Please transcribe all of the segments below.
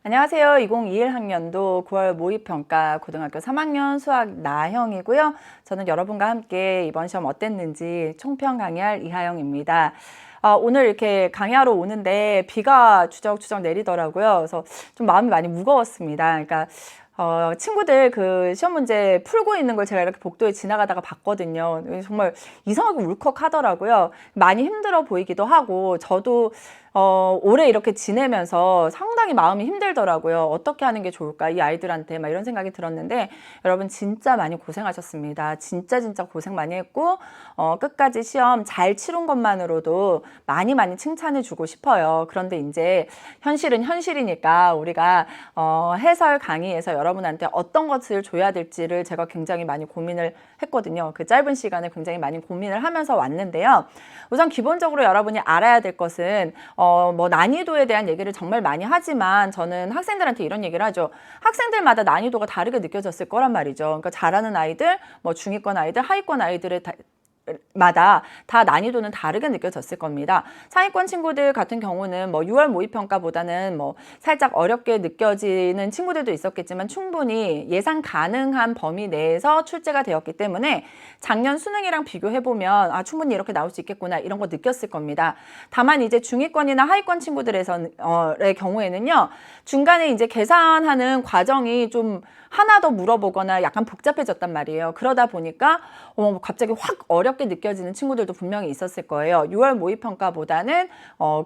안녕하세요. 2021학년도 9월 모의평가 고등학교 3학년 수학 나형이고요. 저는 여러분과 함께 이번 시험 어땠는지 총평 강의할 이하영입니다. 오늘 이렇게 강의하러 오는데 비가 추적추적 내리더라고요. 그래서 좀 마음이 많이 무거웠습니다. 그러니까 친구들 그 시험 문제 풀고 있는 걸 제가 이렇게 복도에 지나가다가 봤거든요. 정말 이상하게 울컥하더라고요. 많이 힘들어 보이기도 하고, 저도 올해 이렇게 지내면서 상당히 마음이 힘들더라고요. 어떻게 하는 게 좋을까? 이 아이들한테 막 이런 생각이 들었는데, 여러분 진짜 많이 고생하셨습니다. 진짜 고생 많이 했고, 끝까지 시험 잘 치른 것만으로도 많이 칭찬해 주고 싶어요. 그런데 이제 현실은 현실이니까 우리가 해설 강의에서 여러분한테 어떤 것을 줘야 될지를 제가 굉장히 많이 고민을 했거든요. 그 짧은 시간에 굉장히 많이 고민을 하면서 왔는데요. 우선 기본적으로 여러분이 알아야 될 것은 뭐 난이도에 대한 얘기를 정말 많이 하지만 저는 학생들한테 이런 얘기를 하죠. 학생들마다 난이도가 다르게 느껴졌을 거란 말이죠. 그러니까 잘하는 아이들, 뭐 중위권 아이들, 하위권 아이들의 마다 다 난이도는 다르게 느껴졌을 겁니다. 상위권 친구들 같은 경우는 뭐 6월 모의평가보다는 뭐 살짝 어렵게 느껴지는 친구들도 있었겠지만 충분히 예상 가능한 범위 내에서 출제가 되었기 때문에 작년 수능이랑 비교해보면 충분히 이렇게 나올 수 있겠구나 이런 거 느꼈을 겁니다. 다만 이제 중위권이나 하위권 친구들의 경우에는요, 중간에 이제 계산하는 과정이 좀 하나 더 물어보거나 약간 복잡해졌단 말이에요. 그러다 보니까 갑자기 확 어렵게 느껴지는 친구들도 분명히 있었을 거예요. 6월 모의평가보다는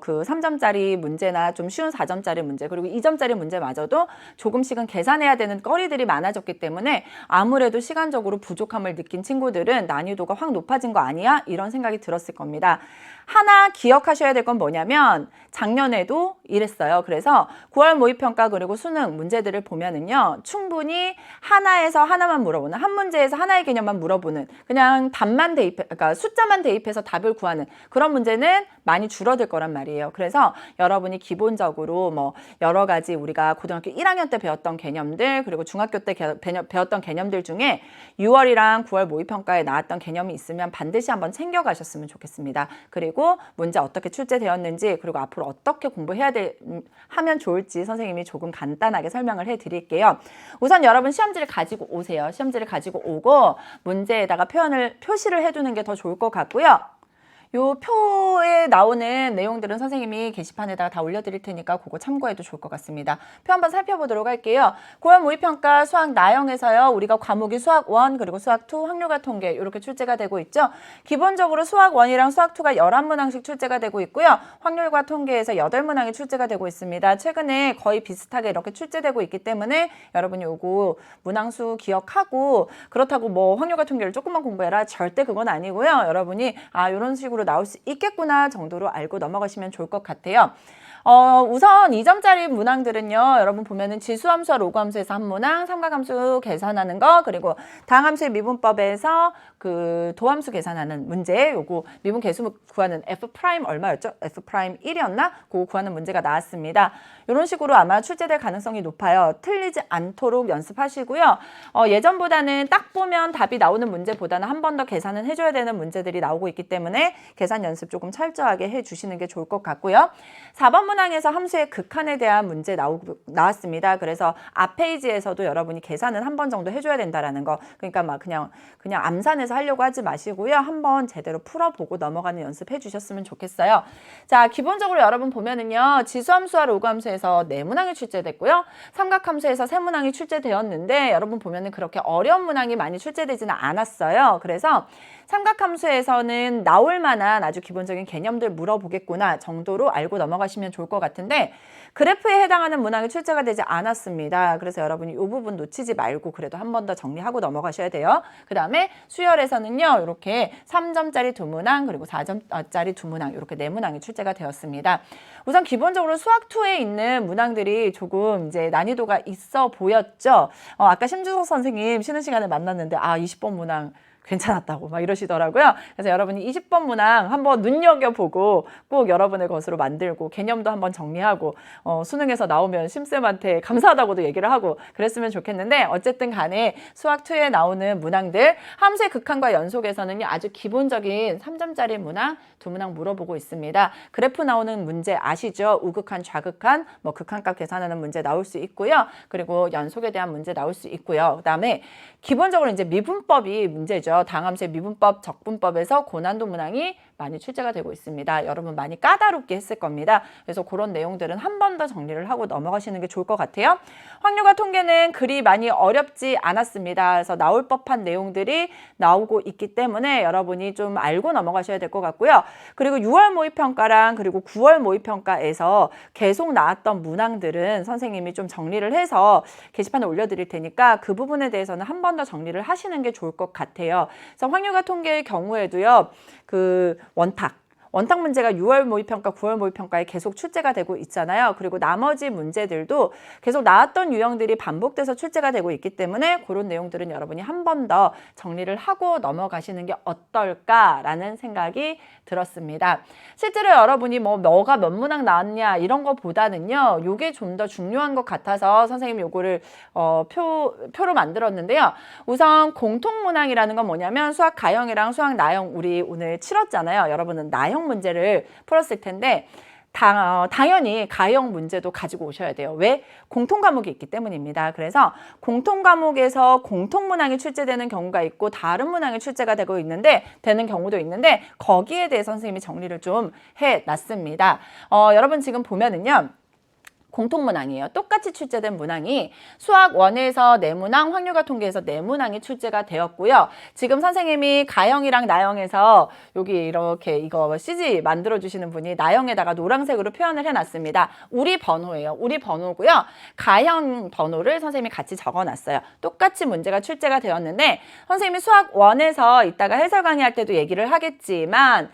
그 3점짜리 문제나 좀 쉬운 4점짜리 문제 그리고 2점짜리 문제마저도 조금씩은 계산해야 되는 거리들이 많아졌기 때문에 아무래도 시간적으로 부족함을 느낀 친구들은 난이도가 확 높아진 거 아니야? 이런 생각이 들었을 겁니다. 하나 기억하셔야 될 건 뭐냐면 작년에도 이랬어요. 그래서 9월 모의평가 그리고 수능 문제들을 보면은요, 충분히 하나에서 하나만 물어보는, 한 문제에서 하나의 개념만 물어보는, 그냥 답만 그러니까 숫자만 대입해서 답을 구하는 그런 문제는 많이 줄어들 거란 말이에요. 그래서 여러분이 기본적으로 뭐 여러 가지 우리가 고등학교 1학년 때 배웠던 개념들 그리고 중학교 때 배웠던 개념들 중에 6월이랑 9월 모의평가에 나왔던 개념이 있으면 반드시 한번 챙겨가셨으면 좋겠습니다. 그리고 문제 어떻게 출제되었는지 그리고 앞으로 어떻게 하면 좋을지 선생님이 조금 간단하게 설명을 해드릴게요. 우선 여러분 시험지를 가지고 오세요. 시험지를 가지고 오고 문제에다가 표시를 해두는 게 더 좋을 것 같고요. 요 표에 나오는 내용들은 선생님이 게시판에다가 다 올려드릴 테니까 그거 참고해도 좋을 것 같습니다. 표 한번 살펴보도록 할게요. 9월 모의평가 수학 나형에서요. 우리가 과목이 수학 1 그리고 수학 2 확률과 통계 이렇게 출제가 되고 있죠. 기본적으로 수학 1이랑 수학 2가 11문항씩 출제가 되고 있고요. 확률과 통계에서 8문항이 출제가 되고 있습니다. 최근에 거의 비슷하게 이렇게 출제되고 있기 때문에 여러분이 요거 문항수 기억하고 그렇다고 뭐 확률과 통계를 조금만 공부해라 절대 그건 아니고요. 여러분이 이런 식으로 나올 수 있겠구나 정도로 알고 넘어가시면 좋을 것 같아요. 우선 2점짜리 문항들은요, 여러분 보면은 지수함수와 로그함수에서 한 문항, 삼각함수 계산하는 거, 그리고 다항함수의 미분법에서 그 도함수 계산하는 문제, 요거 미분 계수 구하는 F' 얼마였죠? F' 1이었나? 그거 구하는 문제가 나왔습니다. 이런 식으로 아마 출제될 가능성이 높아요. 틀리지 않도록 연습하시고요. 예전보다는 딱 보면 답이 나오는 문제보다는 한 번 더 계산은 해줘야 되는 문제들이 나오고 있기 때문에 계산 연습 조금 철저하게 해주시는 게 좋을 것 같고요. 4번 문항에서 함수의 극한에 대한 문제 나왔습니다. 그래서 앞 페이지에서도 여러분이 계산은 한 번 정도 해줘야 된다라는 거. 그러니까 막 그냥 암산해서 하려고 하지 마시고요. 한번 제대로 풀어보고 넘어가는 연습 해주셨으면 좋겠어요. 자, 기본적으로 여러분 보면은요, 지수함수와 로그함수에서 4문항이 출제됐고요. 삼각함수에서 3문항이 출제되었는데 여러분 보면은 그렇게 어려운 문항이 많이 출제되지는 않았어요. 그래서 삼각함수에서는 나올 만한 아주 기본적인 개념들 물어보겠구나 정도로 알고 넘어가시면 좋을 것 같은데 그래프에 해당하는 문항이 출제가 되지 않았습니다. 그래서 여러분이 이 부분 놓치지 말고 그래도 한 번 더 정리하고 넘어가셔야 돼요. 그 다음에 수열에서는요, 이렇게 3점짜리 2문항 그리고 4점짜리 2문항 이렇게 4문항이 출제가 되었습니다. 우선 기본적으로 수학2에 있는 문항들이 조금 이제 난이도가 있어 보였죠. 아까 심주석 선생님 쉬는 시간에 만났는데 20번 문항 괜찮았다고 막 이러시더라고요. 그래서 여러분이 20번 문항 한번 눈여겨보고 꼭 여러분의 것으로 만들고 개념도 한번 정리하고 수능에서 나오면 심쌤한테 감사하다고도 얘기를 하고 그랬으면 좋겠는데 어쨌든 간에 수학 2에 나오는 문항들 함수의 극한과 연속에서는요 아주 기본적인 3점짜리 문항 2문항 물어보고 있습니다. 그래프 나오는 문제 아시죠? 우극한, 좌극한, 뭐 극한값 계산하는 문제 나올 수 있고요. 그리고 연속에 대한 문제 나올 수 있고요. 그다음에 기본적으로 이제 미분법이 문제죠. 당함수의 미분법, 적분법에서 고난도 문항이 많이 출제가 되고 있습니다. 여러분 많이 까다롭게 했을 겁니다. 그래서 그런 내용들은 한 번 더 정리를 하고 넘어가시는 게 좋을 것 같아요. 확률과 통계는 그리 많이 어렵지 않았습니다. 그래서 나올 법한 내용들이 나오고 있기 때문에 여러분이 좀 알고 넘어가셔야 될 것 같고요. 그리고 6월 모의평가랑 그리고 9월 모의평가에서 계속 나왔던 문항들은 선생님이 좀 정리를 해서 게시판에 올려드릴 테니까 그 부분에 대해서는 한 번 더 정리를 하시는 게 좋을 것 같아요. 그래서 확률과 통계의 경우에도요. 그 원탁 문제가 6월 모의평가, 9월 모의평가에 계속 출제가 되고 있잖아요. 그리고 나머지 문제들도 계속 나왔던 유형들이 반복돼서 출제가 되고 있기 때문에 그런 내용들은 여러분이 한 번 더 정리를 하고 넘어가시는 게 어떨까라는 생각이 들었습니다. 실제로 여러분이 뭐가 몇 문항 나왔냐 이런 거보다는요. 요게 좀 더 중요한 것 같아서 선생님이 요거를 표로 만들었는데요. 우선 공통문항이라는 건 뭐냐면 수학 가형이랑 수학 나형 우리 오늘 치렀잖아요. 여러분은 나형 문제를 풀었을 텐데 당연히 가형 문제도 가지고 오셔야 돼요. 왜? 공통 과목이 있기 때문입니다. 그래서 공통 과목에서 공통 문항이 출제되는 경우가 있고 다른 문항이 출제가 되는 경우도 있는데 거기에 대해 선생님이 정리를 좀 해놨습니다. 여러분 지금 보면은요. 공통문항이에요. 똑같이 출제된 문항이 수학 1에서 4문항, 확률과 통계에서 4문항이 출제가 되었고요. 지금 선생님이 가형이랑 나형에서 여기 이렇게 이거 CG 만들어주시는 분이 나형에다가 노란색으로 표현을 해놨습니다. 우리 번호예요. 우리 번호고요. 가형 번호를 선생님이 같이 적어놨어요. 똑같이 문제가 출제가 되었는데 선생님이 수학 1에서 이따가 해설 강의할 때도 얘기를 하겠지만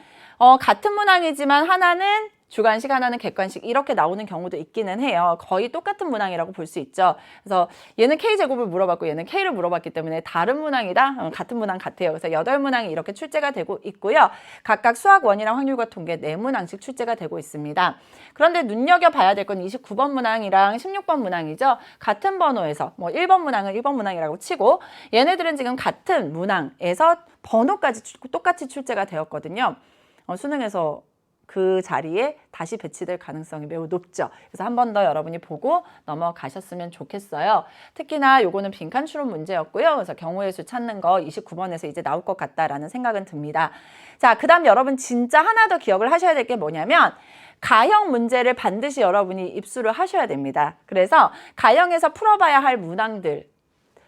같은 문항이지만 하나는 주관식 하나는 객관식 이렇게 나오는 경우도 있기는 해요. 거의 똑같은 문항이라고 볼 수 있죠. 그래서 얘는 K제곱을 물어봤고 얘는 K를 물어봤기 때문에 다른 문항이다? 같은 문항 같아요. 그래서 8문항이 이렇게 출제가 되고 있고요. 각각 수학 1이랑 확률과 통계 4문항씩 출제가 되고 있습니다. 그런데 눈여겨봐야 될 건 29번 문항이랑 16번 문항이죠. 같은 번호에서 1번 문항은 1번 문항이라고 치고 얘네들은 지금 같은 문항에서 번호까지 똑같이 출제가 되었거든요. 수능에서 그 자리에 다시 배치될 가능성이 매우 높죠. 그래서 한 번 더 여러분이 보고 넘어가셨으면 좋겠어요. 특히나 요거는 빈칸 추론 문제였고요. 그래서 경우의 수 찾는 거 29번에서 이제 나올 것 같다라는 생각은 듭니다. 자, 그 다음 여러분 진짜 하나 더 기억을 하셔야 될 게 뭐냐면 가형 문제를 반드시 여러분이 입수를 하셔야 됩니다. 그래서 가형에서 풀어봐야 할 문항들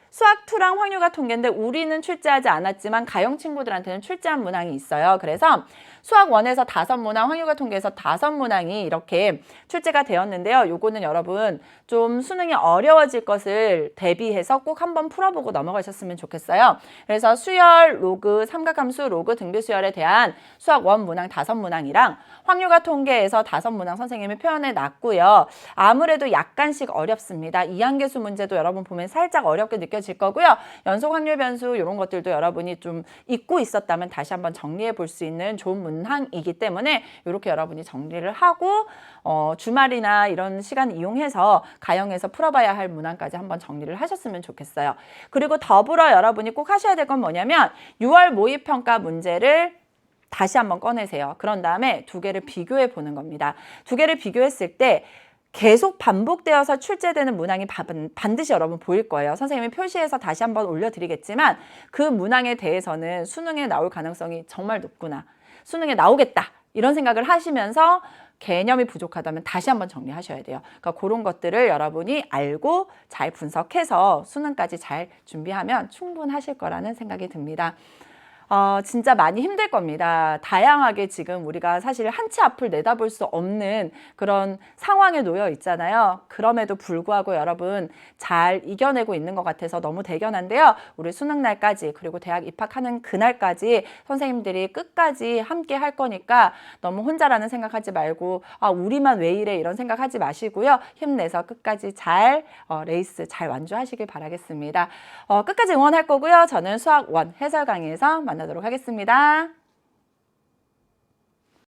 수학 2랑 확률과 통계인데 우리는 출제하지 않았지만 가형 친구들한테는 출제한 문항이 있어요. 그래서 수학 1에서 5문항, 확률과 통계에서 5문항이 이렇게 출제가 되었는데요. 요거는 여러분 좀 수능이 어려워질 것을 대비해서 꼭 한번 풀어보고 넘어가셨으면 좋겠어요. 그래서 수열, 로그, 삼각함수, 로그, 등비수열에 대한 수학 1 문항 5문항이랑 확률과 통계에서 5문항 선생님이 표현해 놨고요. 아무래도 약간씩 어렵습니다. 이항계수 문제도 여러분 보면 살짝 어렵게 느껴질 거고요. 연속 확률 변수 이런 것들도 여러분이 좀 잊고 있었다면 다시 한번 정리해 볼 수 있는 좋은 문항이기 때문에 이렇게 여러분이 정리를 하고 주말이나 이런 시간 이용해서 가형에서 풀어봐야 할 문항까지 한번 정리를 하셨으면 좋겠어요. 그리고 더불어 여러분이 꼭 하셔야 될 건 뭐냐면 6월 모의평가 문제를 다시 한번 꺼내세요. 그런 다음에 두 개를 비교해 보는 겁니다. 두 개를 비교했을 때 계속 반복되어서 출제되는 문항이 반드시 여러분 보일 거예요. 선생님이 표시해서 다시 한번 올려드리겠지만 그 문항에 대해서는 수능에 나올 가능성이 정말 높구나. 수능에 나오겠다. 이런 생각을 하시면서 개념이 부족하다면 다시 한번 정리하셔야 돼요. 그러니까 그런 것들을 여러분이 알고 잘 분석해서 수능까지 잘 준비하면 충분하실 거라는 생각이 듭니다. 진짜 많이 힘들 겁니다. 다양하게 지금 우리가 사실 한치 앞을 내다볼 수 없는 그런 상황에 놓여 있잖아요. 그럼에도 불구하고 여러분 잘 이겨내고 있는 것 같아서 너무 대견한데요. 우리 수능 날까지 그리고 대학 입학하는 그날까지 선생님들이 끝까지 함께 할 거니까 너무 혼자라는 생각하지 말고 우리만 왜 이래 이런 생각하지 마시고요. 힘내서 끝까지 잘 레이스 잘 완주하시길 바라겠습니다. 끝까지 응원할 거고요. 저는 수학 1 해설 강의에서 만나도록 하겠습니다.